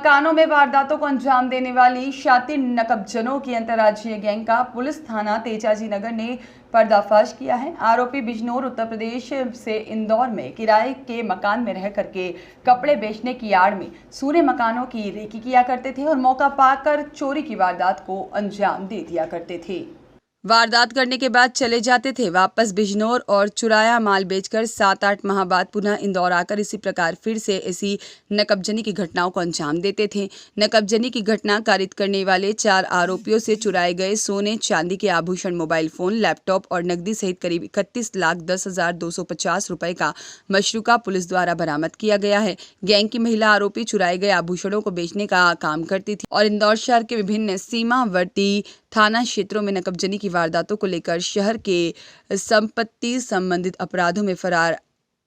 मकानों में वारदातों को अंजाम देने वाली शातिर नकबजनों की अंतर्राज्यीय गैंग का पुलिस थाना तेजाजी नगर ने पर्दाफाश किया है। आरोपी बिजनौर उत्तर प्रदेश से इंदौर में किराए के मकान में रह करके कपड़े बेचने की आड़ में सूने मकानों की रेकी किया करते थे और मौका पाकर चोरी की वारदात को अंजाम दे दिया करते थे। वारदात करने के बाद चले जाते थे, वापस बिजनौर और चुराया माल बेचकर 7-8 माह बाद पुनः इंदौर आकर इसी प्रकार फिर से ऐसी नकबजनी की घटनाओं को अंजाम देते थे। नकबजनी की घटना कारित करने वाले 4 आरोपियों से चुराए गए सोने चांदी के आभूषण, मोबाइल फोन, लैपटॉप और नकदी सहित करीब 31,10,250 रुपए का मशरूका पुलिस द्वारा बरामद किया गया है। गैंग की महिला आरोपी चुराए गए आभूषणों को बेचने का काम करती थी और इंदौर शहर के विभिन्न सीमावर्ती थाना क्षेत्रों में नकबजनी की वारदातों को लेकर शहर के संपत्ति संबंधित अपराधों में फरार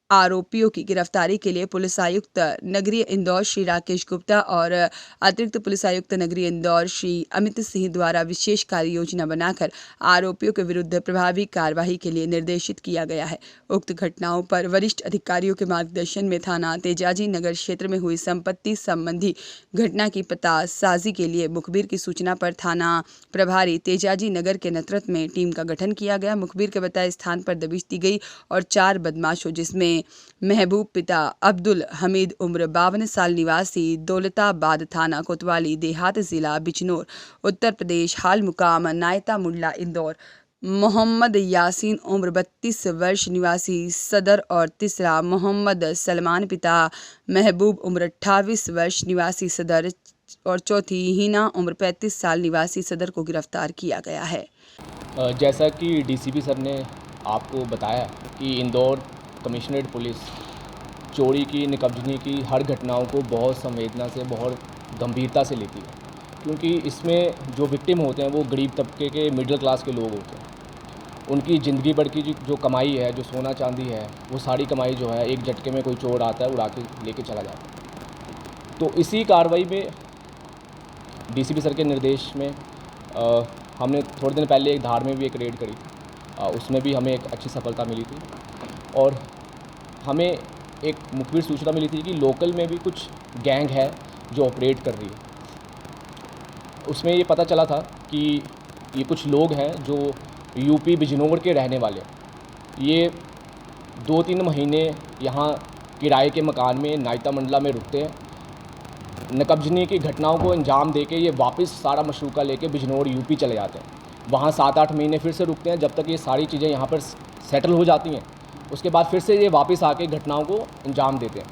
आरोपियों की गिरफ्तारी के लिए पुलिस आयुक्त नगरीय इंदौर श्री राकेश गुप्ता और अतिरिक्त पुलिस आयुक्त नगरीय इंदौर श्री अमित सिंह द्वारा विशेष कार्य योजना बनाकर आरोपियों के विरुद्ध प्रभावी कार्यवाही के लिए निर्देशित किया गया है। उक्त घटनाओं पर वरिष्ठ अधिकारियों के मार्गदर्शन में थाना तेजाजी नगर क्षेत्र में हुई संपत्ति संबंधी घटना की पतासाजी के लिए मुखबिर की सूचना पर थाना प्रभारी तेजाजी नगर के नेतृत्व में टीम का गठन किया गया। मुखबिर के बताए स्थान पर दबिश दी गई और 4 बदमाशों जिसमें महबूब पिता अब्दुल हमीद उम्र 52 साल निवासी दौलताबाद थाना कोतवाली देहात जिला बिजनौर उत्तर प्रदेश हाल मुकाम नायता मुंडला इंदौर, मोहम्मद यासीन उम्र 32 वर्ष निवासी सदर और तीसरा मोहम्मद सलमान पिता महबूब उम्र 28 वर्ष निवासी सदर और चौथी हिना उम्र 35 साल निवासी सदर को गिरफ्तार किया गया है। जैसा कि डीसीपी सर ने आपको बताया कि इंदौर कमिश्नरेट पुलिस चोरी की, नकबजनी की हर घटनाओं को बहुत संवेदना से, बहुत गंभीरता से लेती है, क्योंकि इसमें जो विक्टिम होते हैं वो गरीब तबके के, मिडिल क्लास के लोग होते हैं। उनकी ज़िंदगी भर की जो कमाई है, जो सोना चांदी है, वो सारी कमाई जो है एक झटके में कोई चोर आता है, उड़ा के लेके चला जाता है। तो इसी कार्रवाई में डीसीपी सर के निर्देश में हमने थोड़े दिन पहले एक धार में भी एक रेड करी थी, उसमें भी हमें एक अच्छी सफलता मिली थी और हमें एक मुखबिर सूचना मिली थी कि लोकल में भी कुछ गैंग है जो ऑपरेट कर रही है। उसमें ये पता चला था कि ये कुछ लोग हैं जो यूपी बिजनौर के रहने वाले हैं। ये 2-3 महीने यहाँ किराए के मकान में नायता मंडला में रुकते हैं। नकबजनी की घटनाओं को अंजाम देके ये वापस सारा मशरूका लेके बिजनौर यूपी चले जाते हैं। वहाँ 7-8 महीने फिर से रुकते हैं जब तक ये सारी चीज़ें यहाँ पर सेटल हो जाती हैं। उसके बाद फिर से ये वापस आके घटनाओं को अंजाम देते हैं।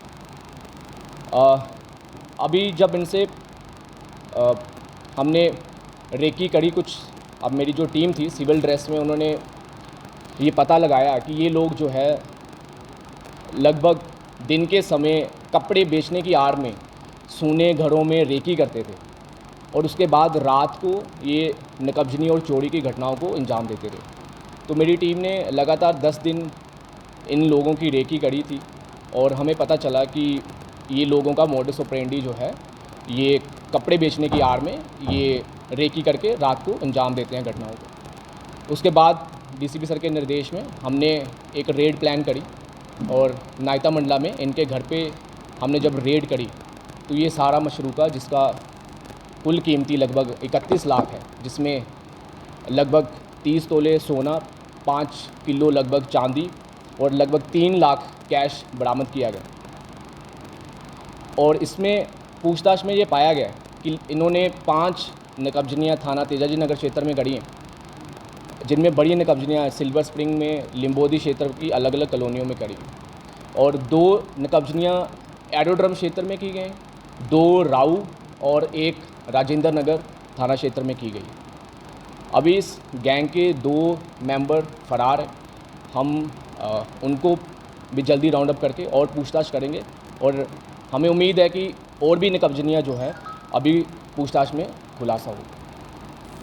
अभी जब इनसे हमने रेकी करी कुछ, अब मेरी जो टीम थी सिविल ड्रेस में, उन्होंने ये पता लगाया कि ये लोग जो है लगभग दिन के समय कपड़े बेचने की आड़ में सूने घरों में रेकी करते थे और उसके बाद रात को ये नकबजनी और चोरी की घटनाओं को अंजाम देते थे। तो मेरी टीम ने लगातार 10 दिन इन लोगों की रेकी करी थी और हमें पता चला कि ये लोगों का मोडस ऑपरेंडी जो है, ये कपड़े बेचने की आड़ में ये रेकी करके रात को अंजाम देते हैं घटनाओं को। उसके बाद डीसीपी सर के निर्देश में हमने एक रेड प्लान करी और नायता मंडला में इनके घर पे हमने जब रेड करी तो ये सारा मशरूका, जिसका कुल कीमती लगभग 31 लाख है, जिसमें लगभग 30 तोले सोना, 5 किलो लगभग चांदी और लगभग 3 लाख कैश बरामद किया गया। और इसमें पूछताछ में ये पाया गया कि इन्होंने 5 नकबजनियाँ थाना तेजाजी नगर क्षेत्र में गढ़ी हैं, जिनमें बड़ी नकबजनियाँ सिल्वर स्प्रिंग में, लिम्बोदी क्षेत्र की अलग अलग कॉलोनियों में करी और 2 नकबजनियाँ एरोड्रम क्षेत्र में की गई, 2 राऊ और 1 राजेंद्र नगर थाना क्षेत्र में की गई। अभी इस गैंग के 2 मेंबर फरार हैं। हम उनको भी जल्दी राउंड अप करके और पूछताछ करेंगे और हमें उम्मीद है कि और भी नकबजनियाँ जो है अभी पूछताछ में खुलासा होगी।